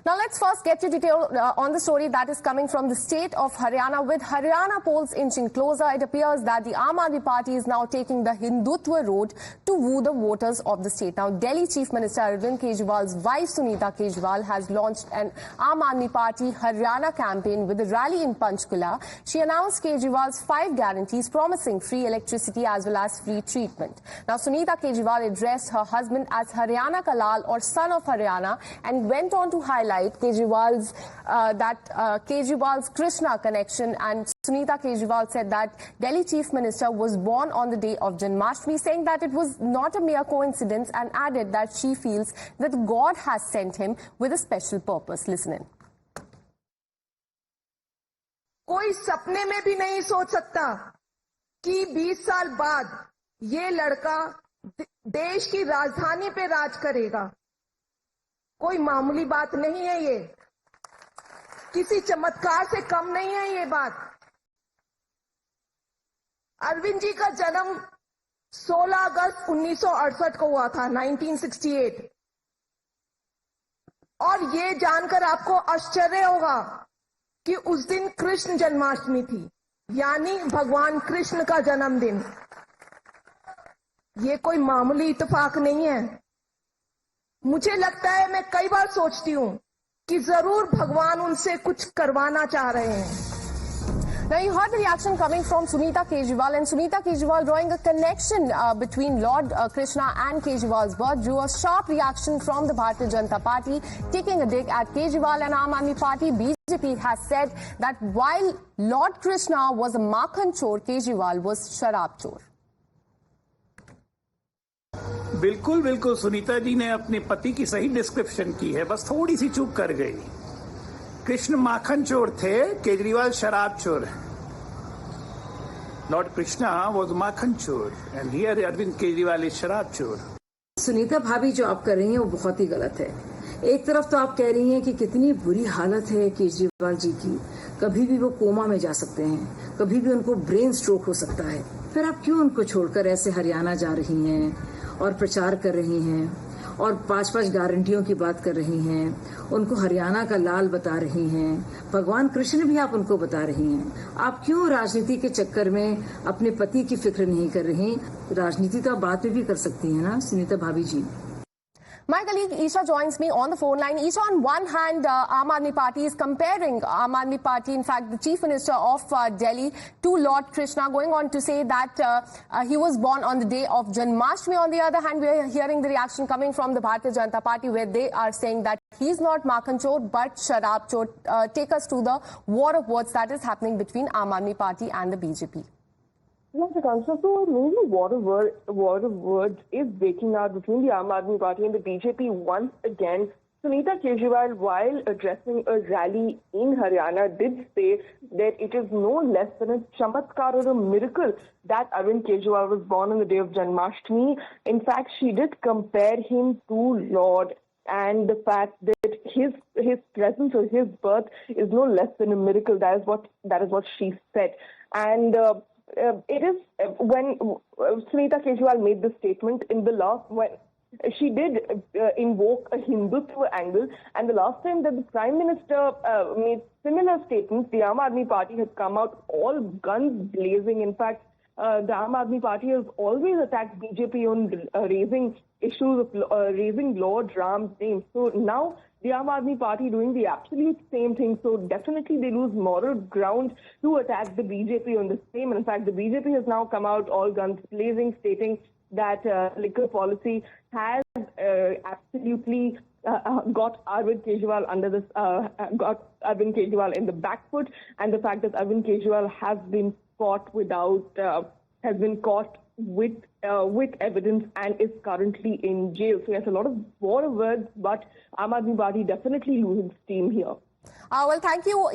Now let's first get to detail on the story that is coming from the state of Haryana. With Haryana polls inching closer, it appears that the Aam Aadmi Party is now taking the Hindutva road to woo the voters of the state. Now, Delhi Chief Minister Arvind Kejriwal's wife Sunita Kejriwal has launched an Aam Aadmi Party Haryana campaign with a rally in Panchkula. She announced Kejriwal's 5 guarantees promising free electricity as well as free treatment. Now, Sunita Kejriwal addressed her husband as Haryana ka Lal or son of Haryana and went on to highlight Kejriwal's Krishna connection. And Sunita Kejriwal said that Delhi Chief Minister was born on the day of Janmashtami, saying that it was not a mere coincidence, and added that she feels that God has sent him with a special purpose. Listen in. कोई सपने में भी नहीं सोच सकता कि 20 साल बाद ये लड़का देश की राजधानी पे राज करेगा। कोई मामूली बात नहीं है, ये किसी चमत्कार से कम नहीं है ये बात। अरविंद जी का जन्म 16 अगस्त 1968 को हुआ था, 1968। और ये जानकर आपको आश्चर्य होगा कि उस दिन कृष्ण जन्माष्टमी थी, यानी भगवान कृष्ण का जन्मदिन। ये कोई मामूली इत्तेफाक नहीं है। मुझे लगता है, मैं कई बार सोचती हूँ कि जरूर भगवान उनसे कुछ करवाना चाह रहे हैं। Now, you heard the reaction coming from Sunita Kejriwal, and Sunita Kejriwal drawing a connection between Lord Krishna and Kejriwal's birth drew a sharp reaction from the Bharatiya Janata Party, taking a dig at Kejriwal and Aam Aadmi Party. BJP has said that while Lord Krishna was a Makhan Chor, Kejriwal was Sharab Chor. बिल्कुल बिल्कुल सुनीता जी ने अपने पति की सही description की है, बस थोड़ी सी चूक कर गई। कृष्ण माखन चोर थे, केजरीवाल शराब चोर है। लॉर्ड कृष्णा वाज माखन चोर and here Arvind Kejriwal is शराब चोर। सुनीता भाभी जो आप कर रही हैं वो बहुत ही गलत है। एक तरफ तो आप कह रही हैं कि कितनी बुरी हालत है केजरीवाल जी की, कभी भी वो कोमा में जा सकते हैं, कभी भी उनको ब्रेन स्ट्रोक हो सकता है। फिर आप क्यों उनको छोड़कर ऐसे हरियाणा जा रही हैं और प्रचार कर रही हैं और 5-5 गारंटियों की बात कर रही हैं, उनको हरियाणा का लाल बता रही हैं, भगवान कृष्ण भी आप उनको बता रही हैं। आप क्यों राजनीति के चक्कर में अपने पति की फिक्र नहीं कर रही? राजनीति तो आप बाद में भी कर सकती हैं ना सुनीता भाभी जी। My colleague Isha joins me on the phone line. Isha, on one hand, Aam Aadmi Party is comparing Aam Aadmi Party, in fact, the Chief Minister of Delhi, to Lord Krishna, going on to say that he was born on the day of Janmashtami. On the other hand, we are hearing the reaction coming from the Bharatiya Janata Party, where they are saying that he's not Makhan Chor, but Sharab Chor. Take us to the war of words that is happening between Aam Aadmi Party and the BJP. Yes, Akansha, so maybe war of words is breaking out between the Aam Aadmi Party and the BJP once again. Sunita Kejriwal, while addressing a rally in Haryana, did say that it is no less than a chamatkar or a miracle that Arvind Kejriwal was born on the day of Janmashtami. In fact, she did compare him to Lord, and the fact that his presence or his birth is no less than a miracle. That is what she said. And it is when Sunita Kejriwal made this statement in the last, when she did invoke a Hindutva angle, and the last time that the Prime Minister made similar statements, the Aam Aadmi Party had come out all guns blazing. In fact, the Aam Aadmi Party has always attacked BJP on raising issues of raising Lord Ram's name. So now the Aam Aadmi Party doing the absolute same thing. So definitely they lose moral ground to attack the BJP on the same. In fact, the BJP has now come out all guns blazing, stating that liquor policy has absolutely got Arvind Kejriwal got Arvind Kejriwal in the back foot, and the fact that Arvind Kejriwal has been caught with evidence and is currently in jail. So yes, a lot of war of words, but Aam Aadmi Party definitely losing steam here. Well, thank you.